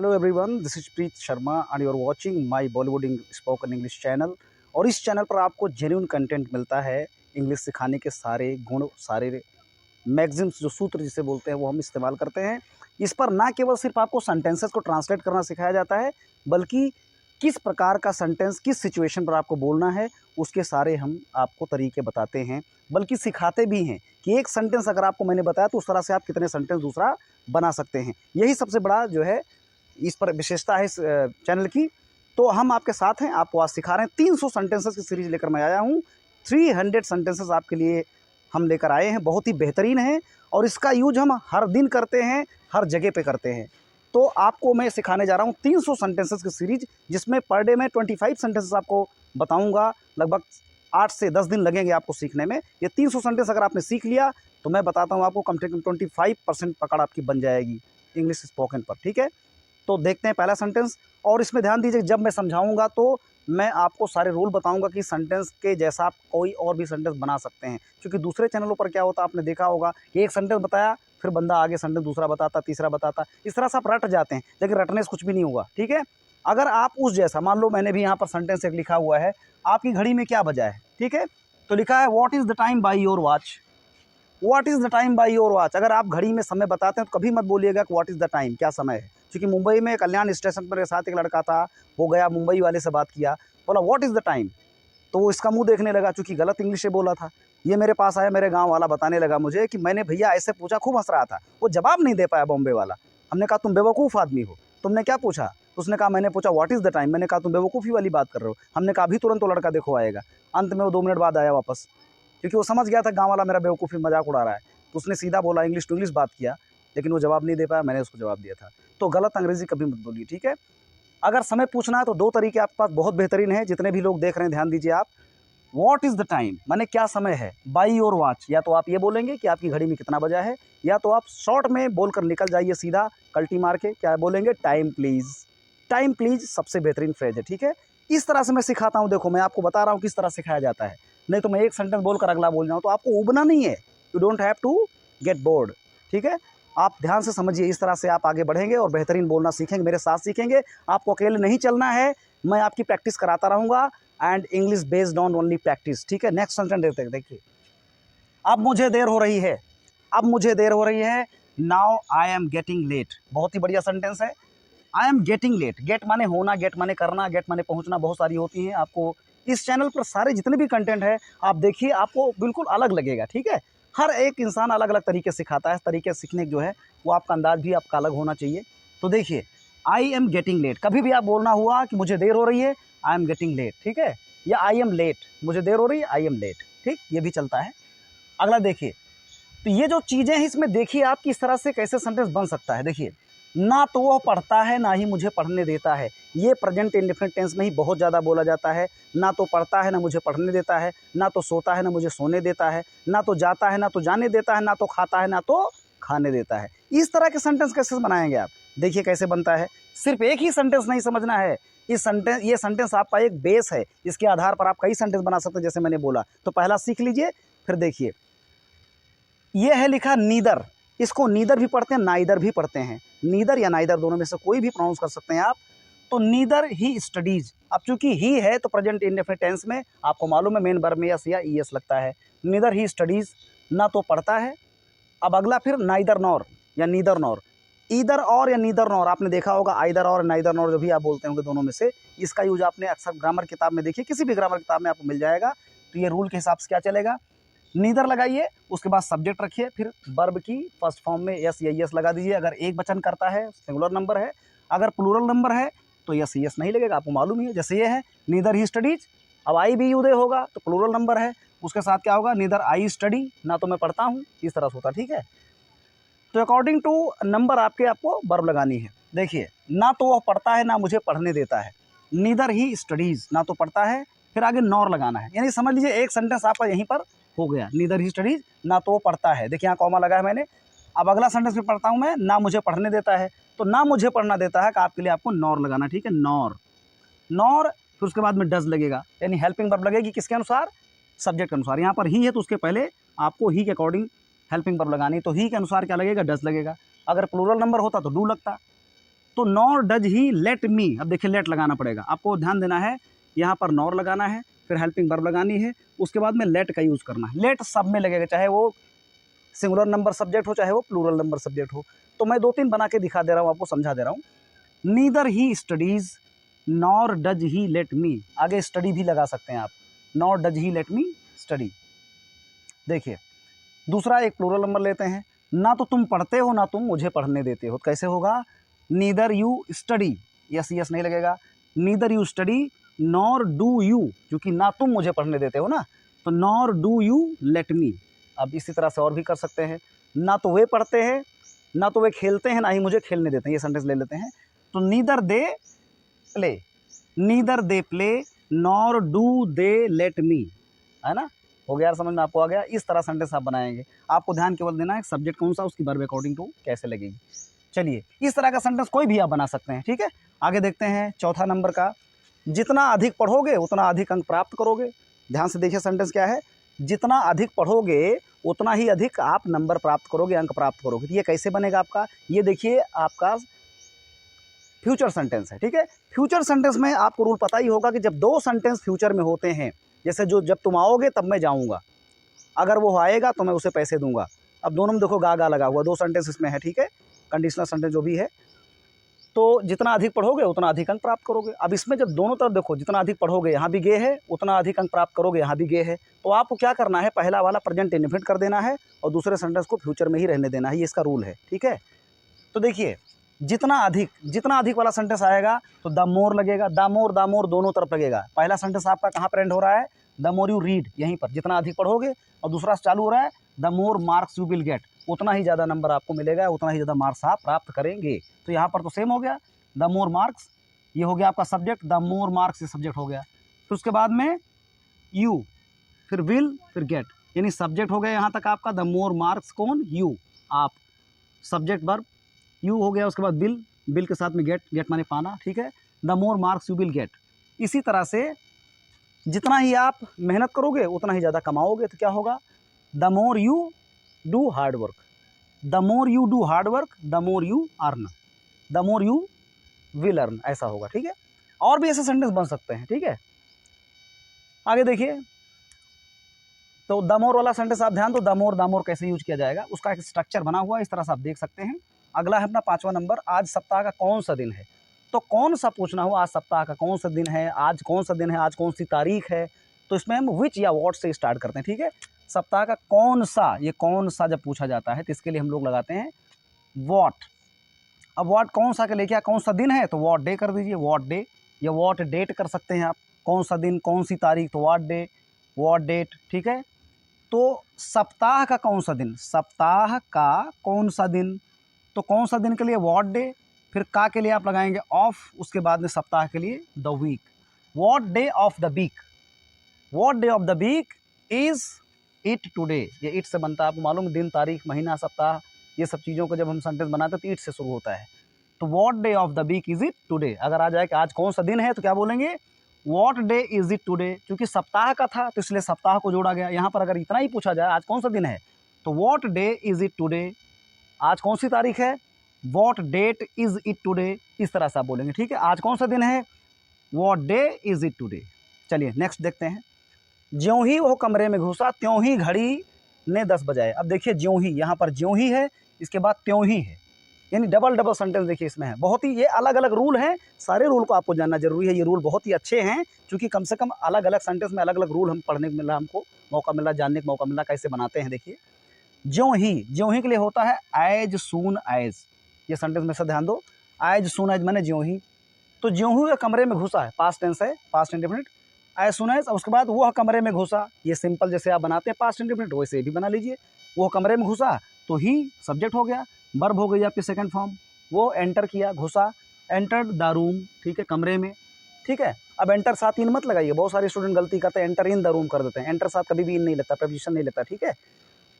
Hello everyone, this is Preet Sharma and you are watching my Bollywood spoken English channel. और इस channel पर आपको genuine content मिलता है। इंग्लिश सिखाने के सारे गुण, सारे मैगजिम्स, जो सूत्र जिसे बोलते हैं, वो हम इस्तेमाल करते हैं। इस पर ना केवल सिर्फ आपको सेंटेंसेस को ट्रांसलेट करना सिखाया जाता है, बल्कि किस प्रकार का सेंटेंस किस सिचुएशन पर आपको बोलना है, उसके सारे हम आपको तरीके बताते हैं। बल्कि सिखाते भी हैं कि एक सेंटेंस अगर आपको मैंने बताया तो उस तरह से आप कितने सेंटेंस दूसरा बना सकते हैं। यही सबसे बड़ा जो है इस पर विशेषता है इस चैनल की। तो हम आपके साथ हैं, आपको आज सिखा रहे हैं। 300 सेंटेंसेस की सीरीज लेकर मैं आया हूँ। 300 सेंटेंसेस आपके लिए हम लेकर आए हैं, बहुत ही बेहतरीन है और इसका यूज हम हर दिन करते हैं, हर जगह पे करते हैं। तो आपको मैं सिखाने जा रहा हूँ 300 सेंटेंसेस की सीरीज, जिसमें पर डे में 25 सेंटेंसेस आपको बताऊँगा। लगभग 8 से 10 दिन लगेंगे आपको सीखने में। ये 300 सेंटेंस अगर आपने सीख लिया तो मैं बताता हूँ आपको कम से कम 25% पकड़ आपकी बन जाएगी इंग्लिश स्पोकन पर। ठीक है, तो देखते हैं पहला सेंटेंस। और इसमें ध्यान दीजिए, जब मैं समझाऊंगा तो मैं आपको सारे रूल बताऊंगा कि सेंटेंस के जैसा आप कोई और भी सेंटेंस बना सकते हैं। क्योंकि दूसरे चैनलों पर क्या होता है, आपने देखा होगा कि एक सेंटेंस बताया, फिर बंदा आगे सेंटेंस दूसरा बताता, तीसरा बताता, इस तरह से आप रट जाते हैं, लेकिन रटने से कुछ भी नहीं होगा। ठीक है, अगर आप उस जैसा, मान लो मैंने भी यहाँ पर सेंटेंस एक लिखा हुआ है, आपकी घड़ी में क्या बजा है। ठीक है, तो लिखा है what is the time by your watch. What is the time by your watch. अगर आप घड़ी में समय बताते हैं तो कभी मत बोलिएगा कि व्हाट इज़ द टाइम, क्या समय है। क्योंकि मुंबई में कल्याण स्टेशन पर मेरे साथ एक लड़का था, वो गया मुंबई वाले से बात किया, बोला व्हाट इज़ द टाइम, तो वो इसका मुंह देखने लगा, चूँकि गलत इंग्लिश से बोला था। ये मेरे पास आया, मेरे गाँव वाला बताने लगा मुझे कि मैंने भैया ऐसे पूछा, खूब हंस रहा था, वो जवाब नहीं दे पाया बॉम्बे वाला। हमने कहा तुम बेवकूफ़ आदमी हो, तुमने क्या पूछा। उसने कहा मैंने पूछा व्हाट इज़ द टाइम। मैंने कहा तुम बेवकूफ़ी वाली बात कर रहे हो। हमने कहा अभी तुरंत वो लड़का देखो आएगा। अंत में वो 2 मिनट बाद आया वापस, क्योंकि वो समझ गया था गाँव वाला मेरा बेवकूफ़ी मजाक उड़ा रहा है। तो उसने सीधा बोला, इंग्लिश टू इंग्लिश बात किया, लेकिन वो जवाब नहीं दे पाया, मैंने उसको जवाब दिया था। तो गलत अंग्रेज़ी कभी मत बोलिए। ठीक है, अगर समय पूछना है तो 2 तरीके आपके पास बहुत बेहतरीन है। जितने भी लोग देख रहे हैं ध्यान दीजिए आप। व्हाट इज़ द टाइम माने क्या समय है, बाय योर वॉच, या तो आप ये बोलेंगे कि आपकी घड़ी में कितना बजा है, या तो आप शॉर्ट में बोलकर निकल जाइए सीधा कल्टी मार के, क्या बोलेंगे, टाइम प्लीज़। टाइम प्लीज़ सबसे बेहतरीन फ्रेज है। ठीक है, इस तरह से मैं सिखाता हूँ। देखो, मैं आपको बता रहा हूँ किस तरह सिखाया जाता है। नहीं तो मैं एक सेंटेंस बोलकर अगला बोल जाऊँ तो आपको उबना नहीं है। You don't have to get bored. ठीक है, आप ध्यान से समझिए, इस तरह से आप आगे बढ़ेंगे और बेहतरीन बोलना सीखेंगे, मेरे साथ सीखेंगे। आपको अकेले नहीं चलना है, मैं आपकी प्रैक्टिस कराता रहूँगा। And English based on only practice. ठीक है, नेक्स्ट सेंटेंस देखते हैं। देखिए, अब मुझे देर हो रही है, अब मुझे देर हो रही है, now I am getting late. बहुत ही बढ़िया सेंटेंस है। I am getting late, get माने होना, गेट माने करना, गेट माने पहुंचना, बहुत सारी होती हैं। आपको इस चैनल पर सारे जितने भी कंटेंट है आप देखिए, आपको बिल्कुल अलग लगेगा। ठीक है, हर एक इंसान अलग अलग तरीके से सिखाता है। तरीके सीखने जो है वो आपका अंदाज भी आपका अलग होना चाहिए। तो देखिए, आई एम गेटिंग लेट, कभी भी आप बोलना हुआ कि मुझे देर हो रही है, आई एम गेटिंग लेट। ठीक है, या आई एम लेट, मुझे देर हो रही है, आई एम लेट। ठीक, ये भी चलता है। अगला देखिए, तो ये जो चीज़ें हैं इसमें देखिए आप किस तरह से कैसे सेंटेंस बन सकता है। देखिए, ना तो वो पढ़ता है ना ही मुझे पढ़ने देता है, ये प्रेजेंट इंडेफिनिट टेंस में ही बहुत ज़्यादा बोला जाता है। ना तो पढ़ता है ना मुझे पढ़ने देता है, ना तो सोता है ना मुझे सोने देता है, ना तो जाता है ना तो जाने देता है, ना तो खाता है ना तो खाने देता है। इस तरह के सेंटेंस कैसे बनाएंगे आप, देखिए कैसे बनता है। सिर्फ एक ही सेंटेंस नहीं समझना है, ये सेंटेंस आपका एक बेस है, इसके आधार पर आप कई सेंटेंस बना सकते हैं, जैसे मैंने बोला। तो पहला सीख लीजिए, फिर देखिए, ये है लिखा नीदर, इसको नीदर भी पढ़ते हैं, नाइदर भी पढ़ते हैं। नीदर या नाइदर दोनों में से कोई भी प्रोनाउंस कर सकते हैं आप। तो नीदर ही स्टडीज, अब चूंकि ही है तो प्रेजेंट इंडेफिनिट टेंस में आपको मालूम है मेन वर्ब में यस या ईएस लगता है। नीदर ही स्टडीज, ना तो पढ़ता है। अब अगला फिर नाइदर नॉर या नीदर नॉर, ईदर और या नीदर नॉर, आपने देखा होगा आइदर और नाइदर नॉर जो भी आप बोलते होंगे दोनों में से, इसका यूज आपने अक्सर ग्रामर किताब में देखिए, किसी भी ग्रामर किताब में आपको मिल जाएगा। तो ये रूल के हिसाब से क्या चलेगा, नीदर लगाइए, उसके बाद सब्जेक्ट रखिए, फिर वर्ब की फर्स्ट फॉर्म में यस या यस लगा दीजिए। अगर एक वचन करता है, सिंगुलर नंबर है, अगर प्लूरल नंबर है तो यस यस नहीं लगेगा, आपको मालूम ही है। जैसे ये है नीदर ही स्टडीज, अब आई भी उदय होगा तो प्लूरल नंबर है, उसके साथ क्या होगा, नीदर आई स्टडी, ना तो मैं पढ़ता हूँ, इस तरह से होता। ठीक है, तो अकॉर्डिंग टू नंबर आपको वर्ब लगानी है। देखिए, ना तो वह पढ़ता है ना मुझे पढ़ने देता है, नीदर ही स्टडीज, ना तो पढ़ता है, फिर आगे नॉर लगाना है। यानी समझ लीजिए एक सेंटेंस आपका यहीं पर हो गया, नीदर ही स्टडीज, ना तो वो पढ़ता है, देखिए यहाँ कॉमा लगा है मैंने। अब अगला सेंटेंस में पढ़ता हूँ मैं, ना मुझे पढ़ने देता है, तो ना मुझे पढ़ना देता है, आपके लिए आपको नॉर लगाना। ठीक है, नॉर, नॉर, फिर उसके बाद में डज लगेगा, यानी हेल्पिंग वर्ब लगेगी किसके अनुसार, सब्जेक्ट के अनुसार। यहाँ पर ही है तो उसके पहले आपको ही के अकॉर्डिंग हेल्पिंग वर्ब लगानी, तो ही के अनुसार क्या लगेगा, डज लगेगा। अगर प्लूरल नंबर होता तो डू लगता। तो nor does he let me, अब देखिए लेट लगाना पड़ेगा आपको, ध्यान देना है, यहाँ पर नॉर लगाना है, फिर हेल्पिंग वर्ब लगानी है, उसके बाद में लेट का यूज़ करना है। लेट सब में लगेगा, चाहे वो सिंगुलर नंबर सब्जेक्ट हो चाहे वो प्लूरल नंबर सब्जेक्ट हो। तो मैं 2-3 बना के दिखा दे रहा हूँ, आपको समझा दे रहा हूँ। Neither he studies nor does he let me, आगे स्टडी भी लगा सकते हैं आप, nor does he let me study. देखिए दूसरा एक प्लूरल नंबर लेते हैं, ना तो तुम पढ़ते हो ना तुम मुझे पढ़ने देते हो, तो कैसे होगा, neither you study, yes yes नहीं लगेगा, neither you study nor do you, क्योंकि ना तुम मुझे पढ़ने देते हो ना, तो nor do you let me. अब इसी तरह से और भी कर सकते हैं, ना तो वे पढ़ते हैं, ना तो वे खेलते हैं, ना ही मुझे खेलने देते हैं, ये सेंटेंस ले लेते हैं। तो neither they play, neither they play nor do they let me, है ना, हो गया यार, समझ में आपको आ गया। इस तरह सेंटेंस आप बनाएंगे, आपको ध्यान केवल देना है सब्जेक्ट कौन सा, उसकी वर्ब अकॉर्डिंग टू कैसे लगेगी। चलिए इस तरह का सेंटेंस कोई भी आप बना सकते हैं, ठीक है। आगे देखते हैं चौथा नंबर का, जितना अधिक पढ़ोगे उतना अधिक अंक प्राप्त करोगे। ध्यान से देखिए सेंटेंस क्या है, जितना अधिक पढ़ोगे उतना ही अधिक आप नंबर प्राप्त करोगे, अंक प्राप्त करोगे। तो ये कैसे बनेगा आपका, ये देखिए आपका फ्यूचर सेंटेंस है, ठीक है। फ्यूचर सेंटेंस में आपको रूल पता ही होगा कि जब 2 सेंटेंस फ्यूचर में होते हैं, जैसे जो जब तुम आओगे तब मैं जाऊँगा, अगर वो आएगा तो मैं उसे पैसे दूंगा। अब दोनों में देखो गा गा लगा हुआ, 2 सेंटेंस इसमें है, ठीक है, कंडीशनल सेंटेंस जो भी है। तो जितना अधिक पढ़ोगे उतना अधिक अंक प्राप्त करोगे। अब इसमें जब दोनों तरफ देखो, जितना अधिक पढ़ोगे यहाँ भी गे है, उतना अधिक अंक प्राप्त करोगे यहाँ भी गे है, तो आपको क्या करना है, पहला वाला प्रेजेंट इंडेफिनिट कर देना है और दूसरे सेंटेंस को फ्यूचर में ही रहने देना है, ये इसका रूल है, ठीक है। तो देखिए जितना अधिक वाला सेंटेंस आएगा तो द मोर लगेगा, द मोर दोनों तरफ लगेगा। पहला सेंटेंस आपका कहाँ पर एंड हो रहा है, द मोर यू रीड, यहीं पर जितना अधिक पढ़ोगे, और दूसरा चालू हो रहा है the more marks you will get, उतना ही ज़्यादा नंबर आपको मिलेगा, उतना ही ज़्यादा मार्क्स आप प्राप्त करेंगे। तो यहाँ पर तो सेम हो गया, द मोर मार्क्स ये हो गया आपका सब्जेक्ट, द मोर मार्क्स ये सब्जेक्ट हो गया, फिर उसके बाद में यू, फिर विल, फिर गेट, यानी सब्जेक्ट हो गया यहाँ तक आपका, द मोर मार्क्स कौन, यू, आप, सब्जेक्ट वर्ब यू हो गया, उसके बाद बिल, बिल के साथ में गेट, गेट माने पाना, ठीक है, the more marks you will get. इसी तरह से जितना ही आप मेहनत करोगे उतना ही ज़्यादा कमाओगे। तो क्या होगा, the more you do hard work, the more you do hard work the more you earn, the more you will earn, ऐसा होगा, ठीक है। और भी ऐसे सेंटेंस बन सकते हैं, ठीक है। आगे देखिए, तो द मोर वाला सेंटेंस आप ध्यान दो, द मोर कैसे यूज किया जाएगा, उसका एक स्ट्रक्चर बना हुआ है, इस तरह से आप देख सकते हैं। अगला है अपना 5वां नंबर, आज सप्ताह का कौन सा दिन है। तो कौन सा पूछना हो, आज सप्ताह का कौन सा दिन है, आज कौन सा दिन है, आज कौन सी तारीख है, तो इसमें हम विच या व्हाट से स्टार्ट करते हैं, ठीक है। सप्ताह का कौन सा, ये कौन सा जब पूछा जाता है तो इसके लिए हम लोग लगाते हैं व्हाट। अब व्हाट कौन सा के लिए, क्या कौन सा दिन है, तो व्हाट डे कर दीजिए, व्हाट डे, या व्हाट डेट कर सकते हैं आप, कौन सा दिन कौन सी तारीख, तो व्हाट डे, व्हाट डेट, ठीक है। तो सप्ताह का कौन सा दिन, सप्ताह का कौन सा दिन, तो कौन सा दिन के लिए व्हाट डे, फिर का के लिए आप लगाएंगे ऑफ, उसके बाद में सप्ताह के लिए the week, what day of the week, what day of the week is it today, ये इट से बनता है, आपको मालूम, दिन तारीख महीना सप्ताह, ये सब चीज़ों को जब हम सेंटेंस बनाते हैं तो इट से शुरू होता है। तो what day of the week is it today, अगर आ जाए कि आज कौन सा दिन है तो क्या बोलेंगे, what day is it today, क्योंकि सप्ताह का था तो इसलिए सप्ताह को जोड़ा गया। यहाँ पर अगर इतना ही पूछा जाए आज कौन सा दिन है, तो what day is it today, आज कौन सी तारीख है, what date is it today, इस तरह से आप बोलेंगे, ठीक है। आज कौन सा दिन है, what day is it today. चलिए नेक्स्ट देखते हैं, ज्यों ही वो कमरे में घुसा त्यों ही घड़ी ने 10 बजाए। अब देखिए ज्यों ही, यहाँ पर ज्यों ही है, इसके बाद त्यों ही है, यानी डबल सेंटेंस देखिए इसमें है। बहुत ही ये अलग अलग रूल हैं, सारे रूल को आपको जानना जरूरी है, ये रूल बहुत ही अच्छे हैं, क्योंकि कम से कम अलग अलग सेंटेंस में अलग अलग रूल हम पढ़ने को मिल रहा, हमको मौका मिल रहा, जानने का मौका मिल रहा कैसे बनाते हैं। देखिए ज्यों ही के लिए होता है एज सून एज, ये सेंटेंस में से ध्यान दो, एज सून एज मैंने ज्यों ही, तो ज्यों ही वह कमरे में घुसा है, पास्ट टेंस है, past indefinite, as soon as, उसके बाद वह कमरे में घुसा, ये सिंपल जैसे आप बनाते हैं पास्ट इंडेफिनिट वैसे भी बना लीजिए, वो कमरे में घुसा तो ही सब्जेक्ट हो गया, वर्ब हो गई आपकी सेकंड फॉर्म, वो एंटर किया, घुसा, एंटर्ड द रूम, ठीक है, कमरे में, ठीक है। अब एंटर साथ इन मत लगाइए, बहुत सारे स्टूडेंट गलती करते हैं, एंटर इन द रूम कर देते हैं, एंटर साथ कभी भी इन नहीं लगता, प्रेपोजिशन नहीं लगता, ठीक है।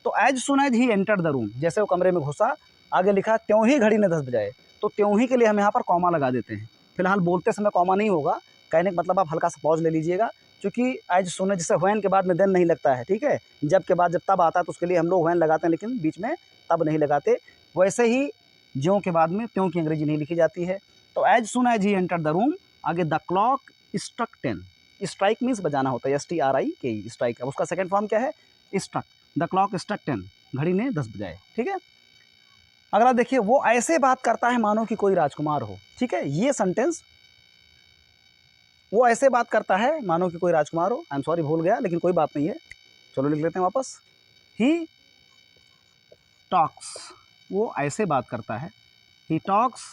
तो as soon as he entered the room, जैसे वो कमरे में घुसा, आगे लिखा त्यों ही घड़ी ने 10 बजाए, तो त्यों ही के लिए हम यहाँ पर कॉमा लगा देते हैं। फिलहाल बोलते समय कॉमा नहीं होगा, कहने का मतलब आप हल्का सा पॉज ले लीजिएगा, क्योंकि एज सुने जैसे व्हेन के बाद में देन नहीं लगता है, ठीक है, जब के बाद जब तब आता है तो उसके लिए हम लोग व्हेन लगाते हैं, लेकिन बीच में तब नहीं लगाते। वैसे ही ज्यों के बाद में त्यों की अंग्रेजी नहीं लिखी जाती है। तो as soon as he enter the room, आगे the clock struck 10। Strike means बजाना होता है, STRIK स्ट्राइक। अब उसका सेकंड फॉर्म क्या है? स्ट्रक। द क्लॉक स्ट्रक 10, घड़ी ने 10 बजाए। ठीक है। अगला देखिए, वो ऐसे बात करता है मानो कि कोई राजकुमार हो। ठीक है, ये सेंटेंस, वो ऐसे बात करता है मानो कि कोई राजकुमार हो। आई एम सॉरी, भूल गया, लेकिन कोई बात नहीं है, चलो लिख लेते हैं वापस। ही टॉक्स, वो ऐसे बात करता है। He talks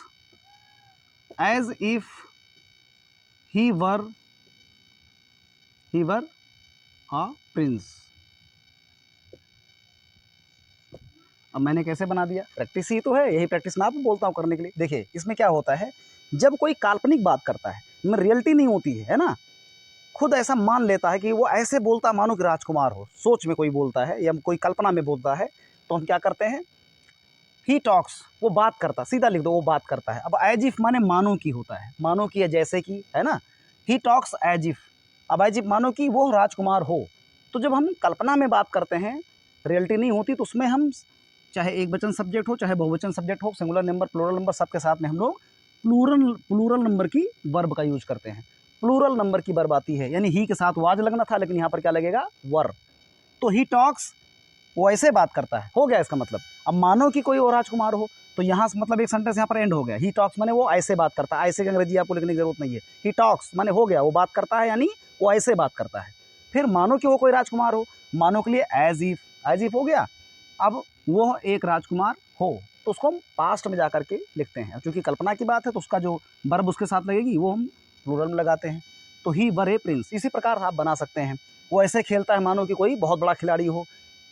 as if he were a prince. अब मैंने कैसे बना दिया? प्रैक्टिस ही तो है, यही प्रैक्टिस मैं आपको बोलता हूँ करने के लिए। देखिए इसमें क्या होता है, जब कोई काल्पनिक बात करता है, में रियलिटी नहीं होती है ना, खुद ऐसा मान लेता है कि वो ऐसे बोलता मानो कि राजकुमार हो, सोच में कोई बोलता है या कोई कल्पना में बोलता है, तो हम क्या करते हैं? ही टॉक्स, वो बात करता, सीधा लिख दो, वो बात करता है। अब एज इफ माने मानो की होता है, मानो की है जैसे कि, है ना। ही टॉक्स एज इफ, अब एज इफ मानो कि वो राजकुमार हो। तो जब हम कल्पना में बात करते हैं, रियलिटी नहीं होती, तो उसमें हम चाहे एक वचन सब्जेक्ट हो, चाहे बहुवचन सब्जेक्ट हो, सिंगुलर नंबर, प्लूरल नंबर, सबके साथ में हम लोग प्लूरल नंबर की वर्ब का यूज करते हैं। प्लूरल नंबर की वर्ब आती है, यानी ही के साथ वाज लगना था, लेकिन यहाँ पर क्या लगेगा? वर। तो ही टॉक्स, वो ऐसे बात करता है, हो गया इसका मतलब। अब मानो कि कोई और राजकुमार हो, तो यहाँ से मतलब एक सेंटेंस यहाँ पर एंड हो गया। ही टॉक्स माने वो ऐसे बात करता है, ऐसे की अंग्रेजी आपको लिखने की जरूरत नहीं है। ही टॉक्स माने हो गया, वो बात करता है, यानी वो ऐसे बात करता है। फिर मानो कि वो कोई राजकुमार हो, मानो के लिए एज इफ हो गया। अब वो एक राजकुमार हो, तो उसको हम पास्ट में जाकर के लिखते हैं। चूंकि कल्पना की बात है, तो उसका जो वर्ब उसके साथ लगेगी वो हम प्लूरल में लगाते हैं। तो ही वर ए प्रिंस, इसी प्रकार आप बना सकते हैं। वो ऐसे खेलता है मानो कि कोई बहुत बड़ा खिलाड़ी हो,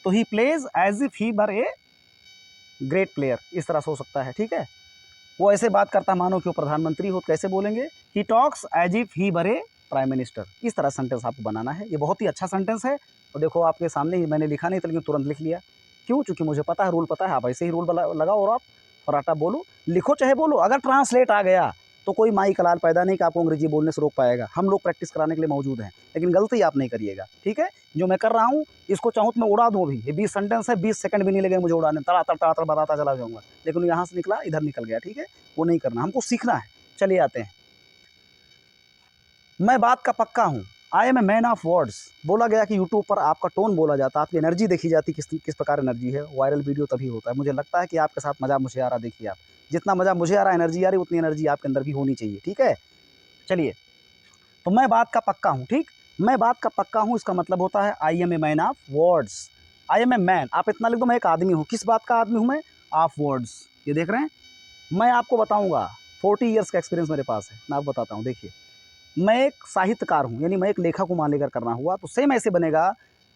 तो he plays as if he were a great player, इस तरह से हो सकता है। ठीक है। वो ऐसे बात करता है मानो कि वो प्रधानमंत्री हो, तो कैसे बोलेंगे? He talks as if he were a prime minister. इस तरह सेंटेंस आपको बनाना है। ये बहुत ही अच्छा सेंटेंस है, और देखो आपके सामने ही, मैंने लिखा नहीं था लेकिन तुरंत लिख लिया। क्यों? चूंकि मुझे पता है, रूल पता है। आप ऐसे ही रूल लगाओ और आप फराटा बोलो, लिखो चाहे बोलो। अगर ट्रांसलेट आ गया तो कोई माई कलाल पैदा नहीं कि आपको अंग्रेजी बोलने से रोक पाएगा। हम लोग प्रैक्टिस कराने के लिए मौजूद हैं, लेकिन गलती आप नहीं करिएगा। ठीक है। जो मैं कर रहा हूँ, इसको चाहूँ तो मैं उड़ा दूँ। अभी ये 20 सेंटेंस है, 20 सेकंड भी नहीं लगे मुझे उड़ाने, तड़ातड़ बताता चला जाऊँगा, लेकिन यहाँ से निकला इधर निकल गया। ठीक है, वो नहीं करना, हमको सीखना है। चलिए आते हैं। मैं बात का पक्का हूँ, I am a man of words. बोला गया कि यूट्यूब पर आपका टोन बोला जाता है, आपकी एनर्जी देखी जाती, किस प्रकार एनर्जी है। वायरल वीडियो तभी होता है। मुझे लगता है कि आपके साथ मज़ा मुझे आ रहा। देखिए आप, जितना मज़ा मुझे आ रहा है, एनर्जी आ रही, उतनी एनर्जी आपके अंदर भी होनी चाहिए। ठीक है। चलिए, तो मैं बात का पक्का हूँ। ठीक, मैं बात का पक्का हूँ, इसका मतलब होता है I am a man of words. I am a man, आप इतना लिख दो, मैं एक आदमी हूँ। किस बात का आदमी हूँ मैं? Of words. ये देख रहे हैं, मैं आपको बताऊँगा, 40 ईयर्स का एक्सपीरियंस मेरे पास है, मैं आपको बताता हूँ। देखिए, मैं एक साहित्यकार हूँ, यानी मैं एक लेखक को मान लेकर करना हुआ, तो सेम ऐसे बनेगा,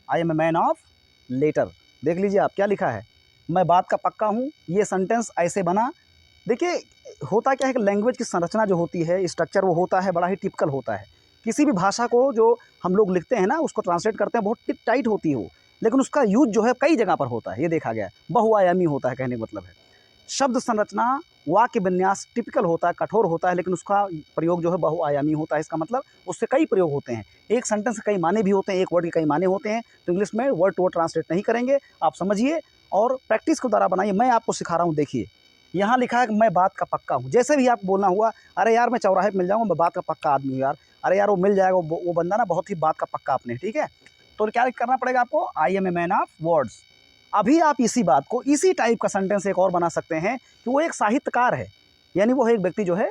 I am a man of letter. देख लीजिए आप क्या लिखा है, मैं बात का पक्का हूँ। ये सेंटेंस ऐसे बना। देखिए, होता क्या है कि लैंग्वेज की संरचना जो होती है, स्ट्रक्चर, वो होता है बड़ा ही टिपिकल होता है। किसी भी भाषा को जो हम लोग लिखते हैं ना, उसको ट्रांसलेट करते हैं, बहुत टाइट होती है वो, लेकिन उसका यूज जो है कई जगह पर होता है। ये देखा गया है, बहुआयामी होता है, कहने का मतलब है। शब्द संरचना, वाक्य विन्यास टिपिकल होता है, कठोर होता है, लेकिन उसका प्रयोग जो है बहुआयामी होता है। इसका मतलब उससे कई प्रयोग होते हैं। एक सेंटेंस के कई माने भी होते हैं, एक वर्ड के कई माने होते हैं। तो इंग्लिश में वर्ड टू वर्ड ट्रांसलेट नहीं करेंगे, आप समझिए और प्रैक्टिस के द्वारा बनाइए। मैं आपको सिखा रहा हूँ। देखिए, यहाँ लिखा है कि मैं बात का पक्का हूँ। जैसे भी आप बोलना हुआ, अरे यार मैं चौराहे पे मिल जाऊँगा, मैं बात का पक्का आदमी हूँ यार, अरे यार वो मिल जाएगा, वो बंदा ना बहुत ही बात का पक्का आपने। ठीक है। तो क्या करना पड़ेगा आपको? I am a man of words. अभी आप इसी बात को, इसी टाइप का सेंटेंस एक और बना सकते हैं कि वो एक साहित्यकार है, यानी वो एक व्यक्ति जो है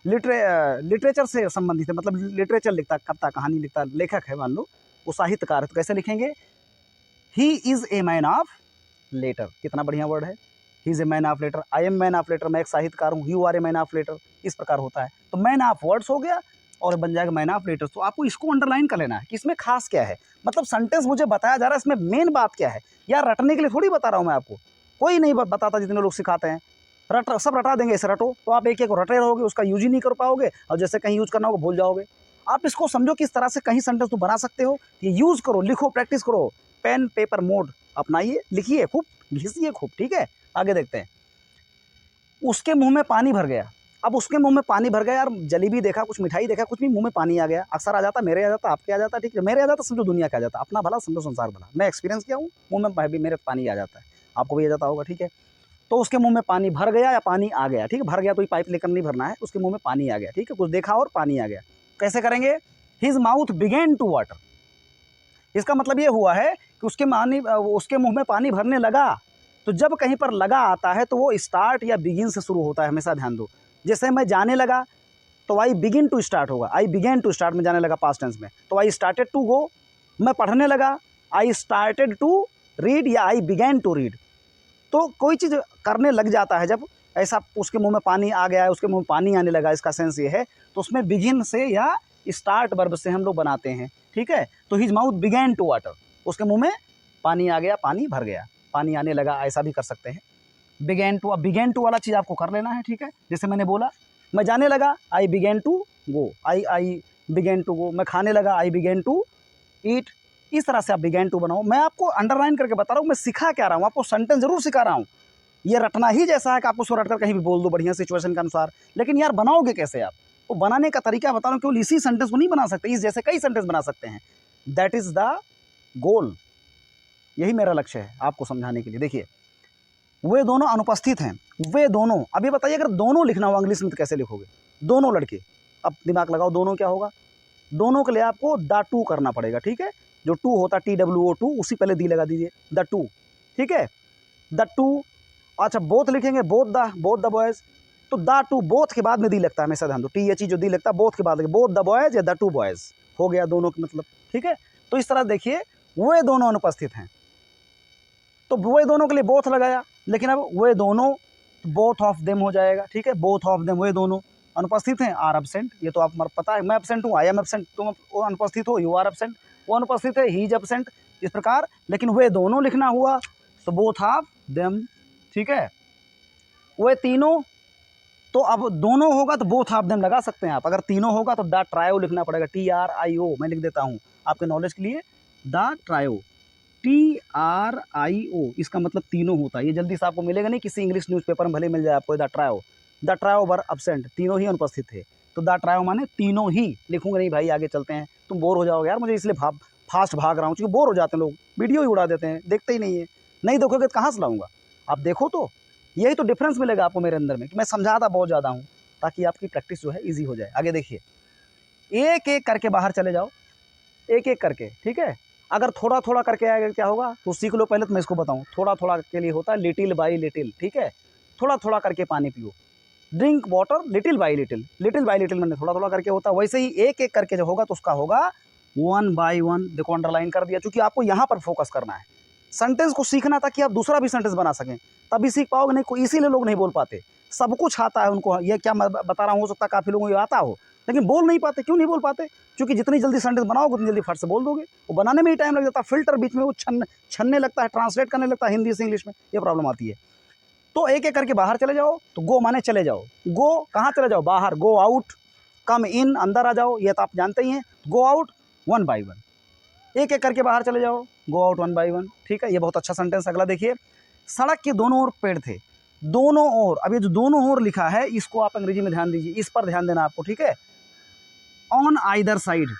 लिटरेचर से संबंधित है, मतलब लिटरेचर लिखता, कविता कहानी लिखता, लेखक है, मान लो वो साहित्यकार है। तो कैसे लिखेंगे? He is a man of letter. कितना बढ़िया वर्ड है, he is a man of letter. I am man of letter, मैं एक साहित्यकार हूँ। You are a man of letter, इस प्रकार होता है। तो मैन ऑफ वर्ड्स हो गया और बन जाएगा मैन ऑफ लेटर्स। तो आपको इसको अंडरलाइन कर लेना है कि इसमें खास क्या है, मतलब सेंटेंस मुझे बताया जा रहा है, इसमें मेन बात क्या है। यार रटने के लिए थोड़ी बता रहा हूँ मैं आपको, कोई नहीं बताता, जितने लोग सिखाते हैं सब रटा देंगे, इसे रटो, तो आप एक एक रटे रहोगे, उसका यूज ही नहीं कर पाओगे, और जैसे कहीं यूज करना होगा भूल जाओगे। आप इसको समझो किस तरह से कहीं सेंटेंस तो बना सकते हो। ये यूज करो, लिखो, प्रैक्टिस करो, पेन पेपर मोड अपनाइए, लिखिए खूब, घिसिए खूब। ठीक है, आगे देखते हैं। उसके मुंह में पानी भर गया। अब उसके मुंह में पानी भर गया, यार जलेबी देखा, कुछ मिठाई देखा, कुछ भी, मुंह में पानी आ गया। अक्सर आ जाता, मेरे आ जाता, आपके आ जाता। ठीक है, मेरे आ जाता, समझो दुनिया का आ जाता, अपना भला समझो संसार भला। मैं एक्सपीरियंस किया हूँ, मुंह में भी मेरे पानी आ जाता है, आपको भी आ जाता होगा। ठीक है, तो उसके मुंह में पानी भर गया या पानी आ गया, ठीक है। भर गया तो ये पाइप लेकर नहीं भरना है, उसके मुंह में पानी आ गया, ठीक है। कुछ देखा और पानी आ गया, कैसे करेंगे? His mouth began to water. इसका मतलब ये हुआ है कि उसके मुंह में पानी भरने लगा। तो जब कहीं पर लगा आता है तो वो स्टार्ट या बिगिन से शुरू होता है, हमेशा ध्यान दो। जैसे मैं जाने लगा तो आई बिगिन टू स्टार्ट होगा, आई बिगेन टू स्टार्ट में जाने लगा पास्ट टेंस में, तो आई स्टार्टेड टू गो। मैं पढ़ने लगा, आई स्टार्टेड टू रीड या आई बिगेन टू रीड। तो कोई चीज़ करने लग जाता है जब ऐसा, उसके मुंह में पानी आ गया है, उसके मुंह में पानी आने लगा, इसका सेंस ये है। तो उसमें बिगिन से या स्टार्ट वर्ब से हम लोग बनाते हैं, ठीक है। तो his mouth began to water, उसके मुंह में पानी आ गया, पानी भर गया, पानी आने लगा, ऐसा भी कर सकते हैं। बिगेन टू, अब बिगेन टू वाला चीज़ आपको कर लेना है, ठीक है। जैसे मैंने बोला, मैं जाने लगा, I began to go, I began to go. मैं खाने लगा, आई बिगेन टू ईट। इस तरह से आप बिगेन टू बनाओ। मैं आपको अंडरलाइन करके बता रहा हूँ, मैं सिखा क्या रहा हूँ, आपको सेंटेंस जरूर सिखा रहा हूँ। ये रटना ही जैसा है कि आपको उसको रटकर कहीं भी बोल दो बढ़िया सिचुएशन के अनुसार, लेकिन यार बनाओगे कैसे आप? वो बनाने का तरीका बता रहा हूँ, केवल इसी सेंटेंस को नहीं बना सकते, इस जैसे कई सेंटेंस बना सकते हैं। दैट इज़ द गोल, यही मेरा लक्ष्य है आपको समझाने के लिए। देखिए, वे दोनों अनुपस्थित हैं, वे दोनों। अब ये बताइए, अगर दोनों लिखना हो इंग्लिश में तो कैसे लिखोगे? दोनों लड़के, अब दिमाग लगाओ, दोनों क्या होगा? दोनों के लिए आपको द टू करना पड़ेगा, ठीक है। जो टू होता है TWO2, उसी पहले दी लगा दीजिए, द टू, ठीक है, द टू। अच्छा, बोथ लिखेंगे, बोथ द बॉयज़, तो द टू, बोथ के बाद में दी लगता है, हमेशा ध्यान दो, THE जो दी लगता है बोथ के बाद, बोथ द बॉयज़ या द टू बॉयज़, हो गया दोनों का मतलब, ठीक है। तो इस तरह देखिए, वे दोनों अनुपस्थित हैं, तो वे दोनों के लिए बोथ लगाया, लेकिन अब वे दोनों, बोथ ऑफ देम हो जाएगा, ठीक है। बोथ ऑफ देम, वे दोनों अनुपस्थित हैं, आर एब्सेंट। ये तो आप पता है, मैं एब्सेंट हूँ, आई एम एब्सेंट, तुम अनुपस्थित हो, यू आर एब्सेंट। वो अनुपस्थित है, ही इज एब्सेंट, इस प्रकार। लेकिन वे दोनों लिखना हुआ तो बोथ ऑफ देम, ठीक है। वे तीनों, तो अब दोनों होगा तो बोथ ऑफ देम लगा सकते हैं आप। अगर तीनों होगा तो द ट्रायो लिखना पड़ेगा, TRIO, मैं लिख देता हूँ आपके नॉलेज के लिए, द ट्रायो, TRIO, इसका मतलब तीनों होता है। ये जल्दी से आपको मिलेगा नहीं, किसी इंग्लिश न्यूज़पेपर में भले मिल जाए आपको, द ट्रायो वर एब्सेंट, तीनों ही अनुपस्थित थे। तो द ट्रायो माने तीनों ही लिखूंगा नहीं भाई, आगे चलते हैं, तुम बोर हो जाओगे यार, मुझे इसलिए फास्ट भाग रहा हूँ, क्योंकि बोर हो जाते हैं लोग, वीडियो ही उड़ा देते हैं, देखते ही नहीं है। नहीं देखोगे तो कहाँ से लाऊंगा? आप देखो तो, यही तो डिफरेंस मिलेगा आपको मेरे अंदर में, कि मैं समझाता बहुत ज़्यादा हूँ, ताकि आपकी प्रैक्टिस जो है ईजी हो जाए। आगे देखिए, एक एक करके बाहर चले जाओ, एक एक करके, ठीक है। अगर थोड़ा थोड़ा करके आएगा क्या होगा तो सीख लो पहले, तो मैं इसको बताऊँ। थोड़ा थोड़ा के लिए होता है लिटिल बाई लिटिल, ठीक है। थोड़ा थोड़ा करके पानी पियो, drink water little by little, little by little मैंने थोड़ा थोड़ा करके होता है। वैसे ही एक एक करके जो होगा तो उसका होगा वन बाई वन। देखो अंडरलाइन कर दिया, क्योंकि आपको यहाँ पर फोकस करना है, सेंटेंस को सीखना, ताकि आप दूसरा भी सेंटेंस बना सकें, तभी सीख पाओगे, नहीं कोई, इसीलिए लोग नहीं बोल पाते। सब कुछ आता है उनको, ये क्या मैं बता रहा हूँ, हो सकता है काफ़ी लोगों को आता हो, लेकिन बोल नहीं पाते। क्यों नहीं बोल पाते? क्योंकि जितनी जल्दी सेंटेंस बनाओगे उतनी जल्दी फट से बोल दोगे। वो बनाने में ही टाइम लग जाता है, फिल्टर बीच में वो छनने लगता है, ट्रांसलेट करने लगता है हिंदी से इंग्लिश में, ये प्रॉब्लम आती है। तो एक एक करके बाहर चले जाओ, तो गो माने चले जाओ, गो कहाँ चले जाओ? बाहर, गो आउट, कम इन, अंदर आ जाओ, ये तो आप जानते ही हैं। Go out one by one, एक एक करके बाहर चले जाओ, go out one by one, ठीक है। ये बहुत अच्छा सेंटेंस। अगला देखिए, सड़क के दोनों ओर पेड़ थे, दोनों ओर। अब ये जो दोनों ओर लिखा है, इसको आप अंग्रेजी में ध्यान दीजिए, इस पर ध्यान देना आपको, ठीक है। On either side,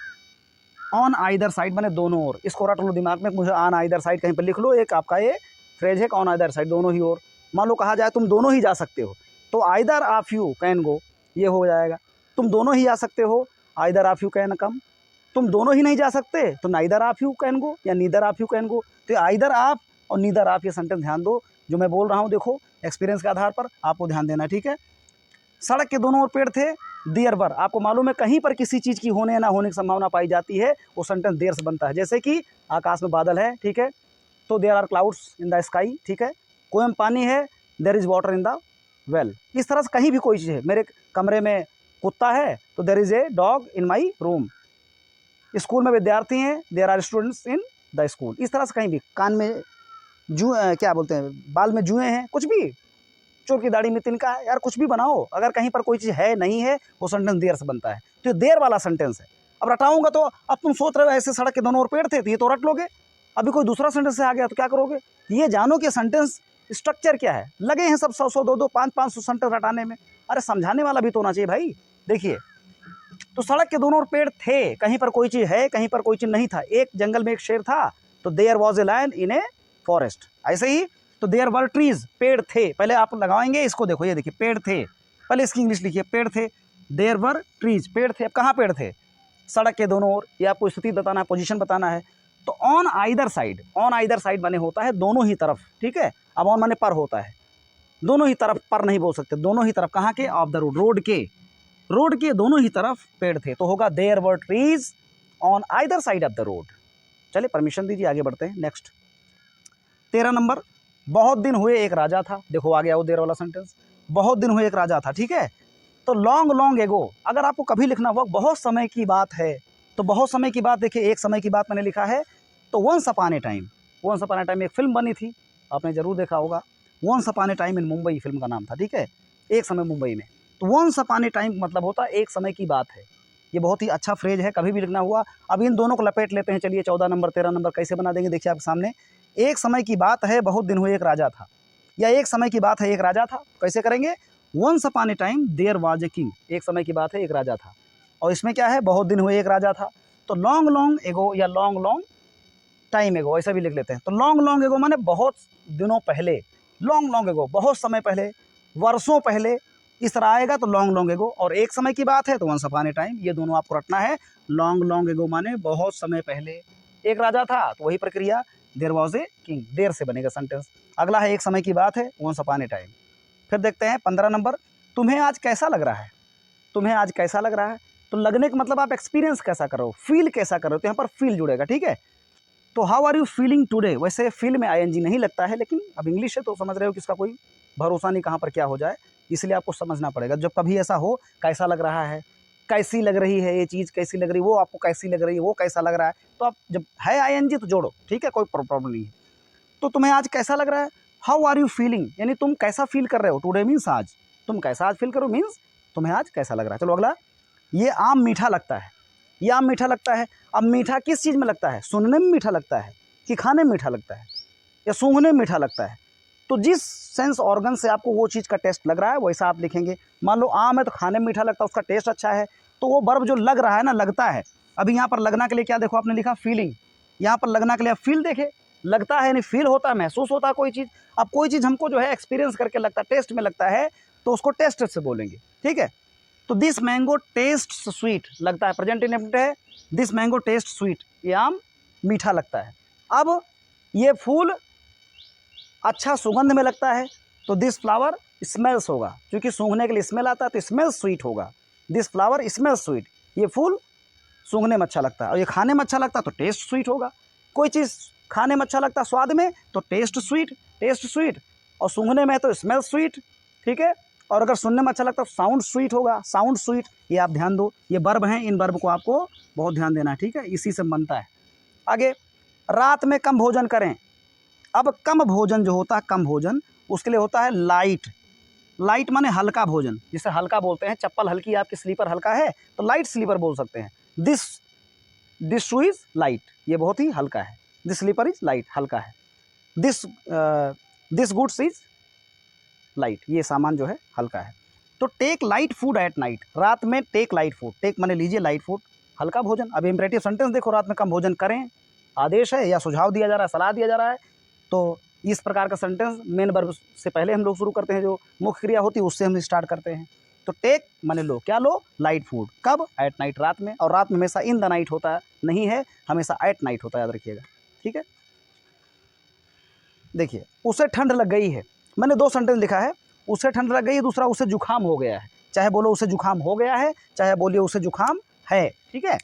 on either side माने दोनों ओर, इसको रट लो दिमाग में, मुझे ऑन आइदर साइड कहीं पर लिख लो। एक आपका ये फ्रेज है, ऑन आइदर साइड, दोनों ही ओर। मान लो कहा जाए तुम दोनों ही जा सकते हो, तो either of you can go, ये हो जाएगा। तुम दोनों ही आ सकते हो, either of you can come. तुम दोनों ही नहीं जा सकते तो neither of you can go या neither of you can go. तो आइदर ऑफ और नीदर ऑफ, ये सेंटेंस ध्यान दो जो मैं बोल रहा हूँ, देखो एक्सपीरियंस के आधार पर आपको ध्यान देना, ठीक है। सड़क के दोनों ओर पेड़ थे, देयर वर, आपको मालूम है कहीं पर किसी चीज़ की होने या ना होने की संभावना पाई जाती है, वो सेंटेंस देयर से बनता है। जैसे कि आकाश में बादल है, ठीक है, तो there are clouds in the sky, ठीक है। कुएं में पानी है, there is water in the well. इस तरह से कहीं भी कोई चीज़ है, मेरे कमरे में कुत्ता है तो there is a dog in my room. School में विद्यार्थी हैं, there are students in the school. इस तरह से कहीं भी, कान में क्या बोलते हैं, बाल में जुएँ हैं, कुछ भी, चोर की दाढ़ी में तिनका है, यार कुछ भी बनाओ, अगर कहीं पर कोई चीज़ है नहीं है, वो सेंटेंस देयर से बनता है। तो ये देयर वाला सेंटेंस है। अब रटाऊंगा तो, अब तुम सोच रहे हो ऐसे सड़क के दोनों ओर पेड़ थे, तो ये तो रट लोगे। अभी कोई दूसरा सेंटेंस से आ गया तो क्या करोगे? ये जानो कि सेंटेंस स्ट्रक्चर क्या है। लगे हैं सब 100-100, 200, 500 सेंटेंस रटाने में, अरे समझाने वाला भी तो होना चाहिए भाई। देखिए, तो सड़क के दोनों ओर पेड़ थे, कहीं पर कोई चीज़ है, कहीं पर कोई चीज़ नहीं था। एक जंगल में एक शेर था, तो there was a lion in a forest. ऐसे ही तो देयर वर ट्रीज, पेड़ थे। पहले आप लगाएंगे इसको, देखो ये देखिए पेड़ थे, पहले इसकी इंग्लिश लिखिए, पेड़ थे। देयर वर ट्रीज, पेड़ थे। अब कहाँ पेड़ थे? सड़क के दोनों ओर। ये आपको स्थिति बताना है, पोजीशन बताना है। तो on either side, on either side माने होता है दोनों ही तरफ, ठीक है। अब ऑन माने पर होता है, दोनों ही तरफ, पर नहीं बोल सकते, दोनों ही तरफ। कहाँ के? ऑफ द रोड, रोड के दोनों ही तरफ पेड़ थे। तो होगा there were trees on either side of the road. चलिए परमिशन दीजिए, आगे बढ़ते हैं। नेक्स्ट 13 नंबर, बहुत दिन हुए एक राजा था। देखो आ गया वो देर वाला सेंटेंस, बहुत दिन हुए एक राजा था, ठीक है। तो लॉन्ग लॉन्ग एगो, अगर आपको कभी लिखना हुआ बहुत समय की बात है, तो बहुत समय की बात, देखिए एक समय की बात मैंने लिखा है, तो once upon a time, once upon a time एक फिल्म बनी थी, आपने जरूर देखा होगा, once upon a time in Mumbai film का नाम था, ठीक है, एक समय मुंबई में। तो वंस अपॉन ए टाइम मतलब होता है एक समय की बात है। ये बहुत ही अच्छा फ्रेज है, कभी भी लिखना हुआ। अब इन दोनों को लपेट लेते हैं। चलिए 14 नंबर 13 नंबर कैसे बना देंगे, देखिए आपके सामने। एक समय की बात है, बहुत दिन हुए एक राजा था, या एक समय की बात है एक राजा था, कैसे करेंगे? Once upon a time there was a king, एक समय की बात है एक राजा था, और इसमें क्या है? बहुत दिन हुए एक राजा था। तो लॉन्ग लॉन्ग एगो या लॉन्ग लॉन्ग टाइम एगो, ऐसा भी लिख लेते हैं। तो लॉन्ग लॉन्ग एगो माने बहुत दिनों पहले, लॉन्ग लॉन्ग एगो बहुत समय पहले, वर्षों पहले, इस तरह आएगा तो लॉन्ग लॉन्ग एगो। और एक समय की बात है तो वंस अपॉन ए टाइम, ये दोनों आपको रटना है। लॉन्ग लॉन्ग एगो माने बहुत समय पहले एक राजा था, तो वही प्रक्रिया, देयर वाज ए किंग, देर से बनेगा सेंटेंस। अगला है एक समय की बात है, वंस अपॉन ए टाइम। फिर देखते हैं 15 नंबर, तुम्हें आज कैसा लग रहा है? तुम्हें आज कैसा लग रहा है? तो लगने का मतलब आप एक्सपीरियंस कैसा कर रहे हो, फील कैसा कर रहे हो, तो यहाँ पर फील जुड़ेगा, ठीक है। तो how are you feeling today, वैसे फील में आईएनजी नहीं लगता है, लेकिन अब इंग्लिश है तो समझ रहे हो कि इसका कोई भरोसा नहीं कहाँ पर क्या हो जाए, इसलिए आपको समझना पड़ेगा। जब कभी ऐसा हो, कैसा लग रहा है, कैसी लग रही है ये चीज़, कैसी लग रही है वो, आपको कैसी लग रही है वो, कैसा लग रहा है, तो आप जब है आईएनजी तो जोड़ो, ठीक है, कोई प्रॉब्लम नहीं है। तो तुम्हें आज कैसा लग रहा है, हाउ आर यू फीलिंग, यानी तुम कैसा फील कर रहे हो, टुडे मीन्स आज, तुम कैसा आज फील करो मीन्स तुम्हें आज कैसा लग रहा है। चलो अगला, ये आम मीठा लगता है, ये आम मीठा लगता है। अब मीठा किस चीज़ में लगता है? सुनने में मीठा लगता है कि खाने में मीठा लगता है या सूंघने में मीठा लगता है? तो जिस सेंस ऑर्गन से आपको वो चीज़ का टेस्ट लग रहा है वैसा आप लिखेंगे। मान लो आम है तो खाने में मीठा लगता है, उसका टेस्ट अच्छा है, तो वो वर्ब जो लग रहा है ना, लगता है। अभी यहाँ पर लगना के लिए क्या देखो आपने लिखा, फीलिंग। यहाँ पर लगना के लिए आप फील देखे, लगता है यानी फील होता है, महसूस होता है कोई चीज़। अब कोई चीज़ हमको जो है एक्सपीरियंस करके लगता है, टेस्ट में लगता है, तो उसको टेस्ट से बोलेंगे, ठीक है। तो दिस मैंगो टेस्ट स्वीट लगता है, प्रेजेंट इंडेफिनिट है, दिस मैंगो टेस्ट स्वीट, ये आम मीठा लगता है। अब ये फूल अच्छा सुगंध में लगता है, तो दिस फ्लावर स्मेल्स होगा, क्योंकि सूंघने के लिए स्मेल आता है तो स्मेल स्वीट होगा, दिस फ्लावर स्मेल स्वीट, ये फूल सूंघने में अच्छा लगता है। और ये खाने में अच्छा लगता है तो टेस्ट स्वीट होगा। कोई चीज़ खाने में अच्छा लगता है स्वाद में तो टेस्ट स्वीट, और सूंघने में है तो स्मेल स्वीट, ठीक है। और अगर सुनने में अच्छा लगता है तो साउंड स्वीट होगा, साउंड स्वीट। ये आप ध्यान दो, ये वर्ब हैं, इन वर्ब को आपको बहुत ध्यान देना है, ठीक है, इसी से बनता है। आगे, रात में कम भोजन करें। अब कम भोजन जो होता है, कम भोजन, उसके लिए होता है लाइट। लाइट माने हल्का भोजन, जिसे हल्का बोलते हैं। चप्पल हल्की, आपकी स्लीपर हल्का है तो लाइट स्लीपर बोल सकते हैं। दिस शू इज लाइट, ये बहुत ही हल्का है। दिस स्लीपर इज लाइट, हल्का है। दिस गुड्स इज लाइट, ये सामान जो है हल्का है। तो take light food at night, रात में टेक लाइट फूड, टेक माने लीजिए, लाइट फूड हल्का भोजन। अब इम्परेटिव सेंटेंस देखो, रात में कम भोजन करें, आदेश है या सुझाव दिया जा रहा है, सलाह दिया जा रहा है। तो इस प्रकार का सेंटेंस मेन वर्ब से पहले हम लोग शुरू करते हैं, जो मुख्य क्रिया होती है उससे हम स्टार्ट करते हैं। तो टेक माने लो, क्या लो? लाइट फूड, कब? एट नाइट, रात में। और रात में हमेशा इन द नाइट होता है, नहीं है, हमेशा एट नाइट होता है, याद रखिएगा, ठीक है। देखिए, उसे ठंड लग गई है, मैंने 2 सेंटेंस लिखा है, उसे ठंड लग गई है, दूसरा उसे जुकाम हो गया है। चाहे बोलो उसे जुकाम हो गया है, चाहे बोलिए उसे जुकाम है, ठीक है।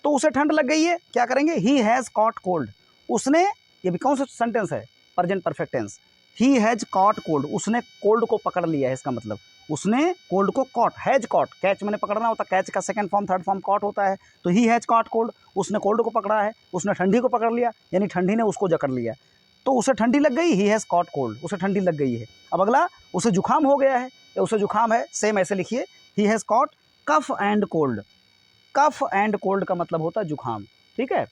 तो उसे ठंड लग गई है, क्या करेंगे? ही हैज़ कॉट कोल्ड, उसने, ये भी कौन सा सेंटेंस है? Present perfect tense. He has caught cold, उसने कोल्ड को पकड़ लिया है, इसका मतलब उसने कोल्ड को कॉट, हैज कॉट, कैच मैंने पकड़ना होता, कैच का second form third form caught होता है। तो ही हैज़ कॉट कोल्ड, उसने कोल्ड को पकड़ा है, उसने ठंडी को पकड़ लिया, यानी ठंडी ने उसको जकड़ लिया। तो उसे ठंडी लग गई, ही हैज़ कॉट कोल्ड, उसे ठंडी लग गई है। अब अगला, उसे जुकाम हो गया है, या उसे जुकाम है, सेम ऐसे लिखिए, he has caught cough and cold. Cough and cold का मतलब होता है जुकाम, ठीक है।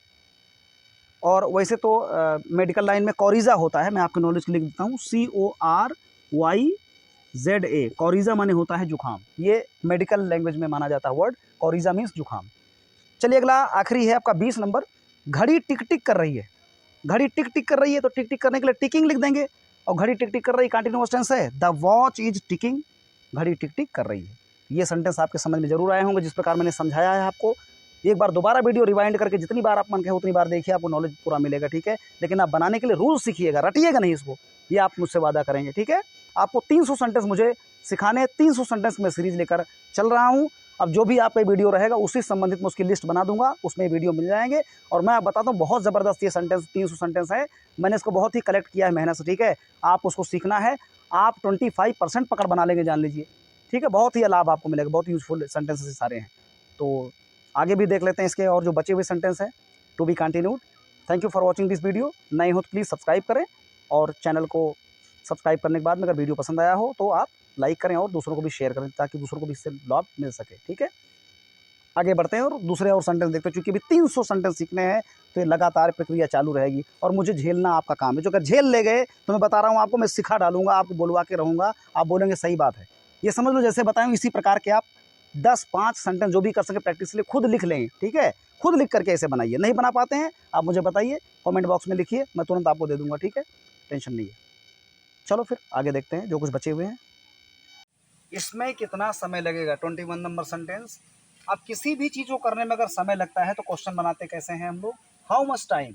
और वैसे तो मेडिकल लाइन में कोरिजा होता है, मैं आपके नॉलेज के लिए लिख देता हूँ, CORYZA, कोरिजा माने होता है जुकाम। ये मेडिकल लैंग्वेज में माना जाता है वर्ड, कोरिजा मीन्स जुकाम। चलिए अगला आखिरी है आपका 20 नंबर, घड़ी टिक टिक कर रही है। घड़ी टिक टिक कर रही है, तो टिक टिक करने के लिए टिकिंग लिख देंगे। और घड़ी टिक टिक कर रही, कंटिन्यूअस टेंस है। द वॉच इज टिकिंग, घड़ी टिक टिक कर रही है। ये सेंटेंस आपके समझ में जरूर आए होंगे जिस प्रकार मैंने समझाया है आपको। एक बार दोबारा वीडियो रिवाइंड करके जितनी बार आप मन कहे उतनी बार देखिए, आपको नॉलेज पूरा मिलेगा, ठीक है। लेकिन आप बनाने के लिए रूल सीखिएगा, रटिएगा नहीं इसको, ये आप मुझसे वादा करेंगे, ठीक है। आपको 300 सेंटेंस मुझे सिखाने, 300 सेंटेंस में सीरीज लेकर चल रहा हूँ। अब जो भी आपका वीडियो रहेगा उसी संबंधित मैं उसकी लिस्ट बना दूंगा, उसमें वीडियो मिल जाएंगे। और मैं बताता हूँ बहुत ज़बरदस्त ये सेंटेंस 300 सेंटेंस है, मैंने इसको बहुत ही कलेक्ट किया है मेहनत से, ठीक है। आप उसको सीखना है, आप 25% पकड़ बना लेंगे, जान लीजिए, ठीक है। बहुत ही लाभ आपको मिलेगा, बहुत यूजफुल सेंटेंसेस सारे हैं। तो आगे भी देख लेते हैं इसके और जो बचे हुए सेंटेंस हैं, to be continued. Thank you for watching this video. नए हो तो प्लीज़ सब्सक्राइब करें, और चैनल को सब्सक्राइब करने के बाद में अगर वीडियो पसंद आया हो तो आप लाइक करें और दूसरों को भी शेयर करें, ताकि दूसरों को भी इससे लाभ मिल सके, ठीक है। आगे बढ़ते हैं और दूसरे और सेंटेंस देखते हैं। चूँकि अभी 300 सेंटेंस सीखने हैं तो ये लगातार प्रक्रिया चालू रहेगी, और मुझे झेलना आपका काम है। जो अगर झेल ले गए तो मैं बता रहा हूँ आपको, मैं सिखा डालूंगा, आपको बुलवा के रहूँगा, आप बोलेंगे सही बात है। ये समझ लो जैसे बताएं, इसी प्रकार के आप 10-5 सेंटेंस जो भी कर सके प्रैक्टिस के लिए खुद लिख लें, ठीक है। खुद लिख करके ऐसे बनाइए। नहीं बना पाते हैं आप मुझे बताइए, कमेंट बॉक्स में लिखिए, मैं तुरंत आपको दे दूंगा, ठीक है। टेंशन नहीं है। चलो फिर आगे देखते हैं जो कुछ बचे हुए हैं। इसमें कितना समय लगेगा, 21 नंबर सेंटेंस। अब किसी भी चीज़ को करने में अगर समय लगता है तो क्वेश्चन बनाते कैसे हैं हम लोग, हाउ मच टाइम,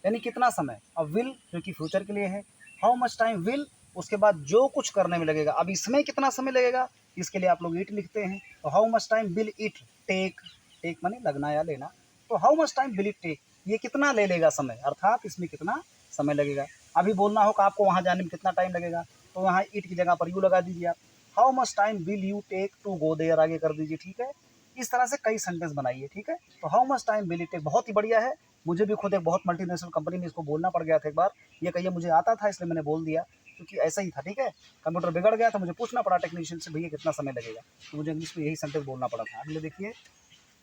यानी कितना समय। अब विल जो कि फ्यूचर के लिए है, हाउ मच टाइम विल, उसके बाद जो कुछ करने में लगेगा। अब इसमें कितना समय लगेगा, इसके लिए आप लोग इट लिखते हैं, तो how much time will it take, take माने लगना या लेना, तो how much time will it take, ये कितना ले लेगा समय, अर्थात इसमें कितना समय लगेगा। अभी बोलना होगा आपको वहाँ जाने में कितना टाइम लगेगा, तो वहाँ इट की जगह पर यू लगा दीजिए आप, how much time will you take to go there आगे कर दीजिए, ठीक है। इस तरह से कई सेंटेंस बनाइए, ठीक है। तो how much time will it take बहुत ही बढ़िया है। मुझे भी खुद एक बहुत मल्टीनेशनल कंपनी में इसको बोलना पड़ गया था एक बार, ये कहिए मुझे आता था इसलिए मैंने बोल दिया, क्योंकि ऐसा ही था, ठीक है। कंप्यूटर बिगड़ गया तो मुझे पूछना पड़ा टेक्नीशियन से, भैया कितना समय लगेगा, तो मुझे इंग्लिश में यही सेंटेंस बोलना पड़ा था। अगले देखिए,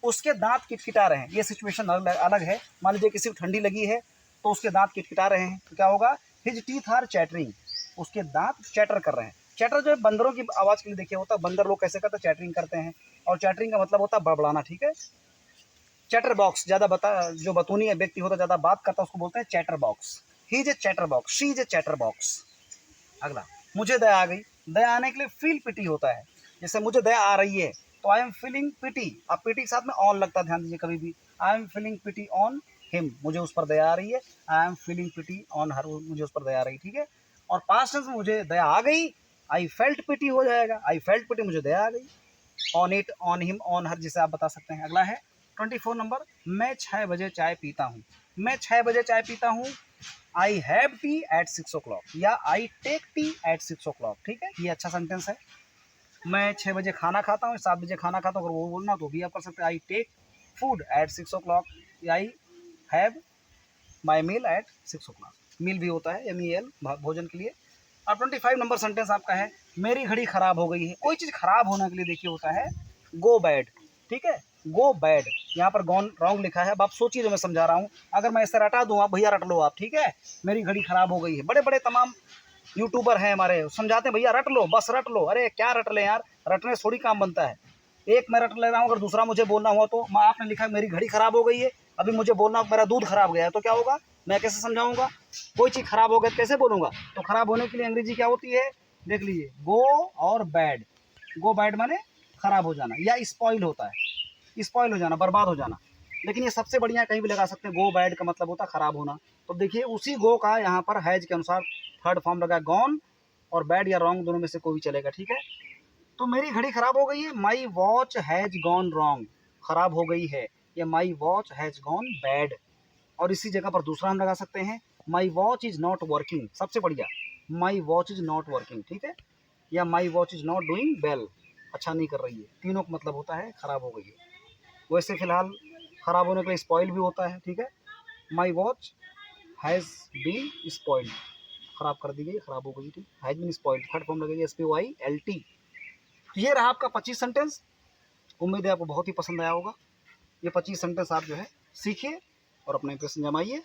उसके दांत किटकिटा रहे हैं, ये सिचुएशन अलग है। मान लीजिए किसी को ठंडी लगी है तो उसके दांत किटकिटा रहे हैं, तो क्या होगा, हिज टीथ आर चैटरिंग, उसके दांत चैटर कर रहे हैं। चैटर जो है बंदरों की आवाज़ के लिए देखिए होता है, बंदर लोग कैसे करते हैं, चैटरिंग करते हैं, और चैटरिंग का मतलब होता है बड़बड़ाना, ठीक है। चैटर बॉक्स ज़्यादा जो बतूनी है व्यक्ति होता है, ज़्यादा बात करता है, उसको बोलते हैं chatter box. He is a chatter box, she is a chatter box. अगला, मुझे दया आ गई, दया आने के लिए फील पिटी होता है। जैसे मुझे दया आ रही है तो आई एम फीलिंग पिटी, अब पिटी के साथ में ऑन लगता है, ध्यान दीजिए कभी भी। I am feeling pity on him, मुझे उस पर दया आ रही है, I am feeling pity on her, मुझे उस पर दया आ रही, ठीक है। और पास्ट टेंस में मुझे दया आ गई, आई फेल्ट पिटी हो जाएगा, आई फेल्ट पिटी, मुझे दया आ गई। On it, on him, on her, जिसे आप बता सकते हैं। अगला है 24 नंबर, मैं 6 बजे चाय पीता हूँ, मैं 6 बजे चाय पीता हूँ। I have T eight 6 o'clock, या I take T eight 6 o'clock, ठीक है। ये अच्छा सेंटेंस है। मैं 6 बजे खाना खाता हूँ, 7 बजे खाना खाता हूँ, अगर वो बोलना तो भी आप कर सकते हैं, I take food at 6 o'clock, या I have my meal at 6 o'clock। मील भी होता है MEL, भोजन के लिए। अब 25 नंबर सेंटेंस आपका है, मेरी घड़ी खराब हो गई है। कोई चीज़ खराब होने के लिए देखिए होता है गो बैड, ठीक है, गो बैड। यहाँ पर गॉन रॉन्ग लिखा है, अब आप सोचिए जो मैं समझा रहा हूँ, अगर मैं इसे रटा दूँ आप, भैया रट लो आप, ठीक है। मेरी घड़ी खराब हो गई है, बड़े बड़े तमाम यूट्यूबर हैं हमारे, समझाते हैं भैया रट लो, बस रट लो। अरे क्या रट लें यार, रटने से थोड़ी काम बनता है। एक मैं रट ले रहा हूँ, अगर दूसरा मुझे बोलना हुआ तो आपने लिखा है मेरी घड़ी खराब हो गई है, अभी मुझे बोलना मेरा दूध खराब गया है, तो क्या होगा, मैं कैसे समझाऊंगा। कोई चीज़ खराब हो गई तो कैसे बोलूँगा, तो खराब होने के लिए अंग्रेजी क्या होती है, देख लीजिए, गो और बैड। गो बैड माने खराब हो जाना, या स्पॉइल होता है, स्पॉइल हो जाना, बर्बाद हो जाना। लेकिन ये सबसे बढ़िया कहीं भी लगा सकते हैं, गो बैड का मतलब होता है खराब होना। तो देखिए उसी गो का यहाँ पर हैज के अनुसार थर्ड फॉर्म लगा, गॉन, और बैड या रॉन्ग दोनों में से कोई भी चलेगा, ठीक है। तो मेरी घड़ी खराब हो गई है, my watch has gone wrong, खराब हो गई है, या my watch has gone bad. और इसी जगह पर दूसरा हम लगा सकते हैं, my watch is not working, सबसे बढ़िया, my watch is not working, ठीक है। या my watch is not doing well, अच्छा नहीं कर रही है। तीनों का मतलब होता है खराब हो गई है। वैसे फिलहाल खराब होने के लिए स्पॉइल भी होता है, ठीक है। My watch has been spoiled, खराब कर दी गई, खराब हो गई, ठीक, has been spoiled, third form लगेगी SPOILT। तो ये रहा आपका 25 सेंटेंस। उम्मीद है आपको बहुत ही पसंद आया होगा। ये 25 सेंटेंस आप जो है सीखिए और अपने इंप्रेशन जमाइए।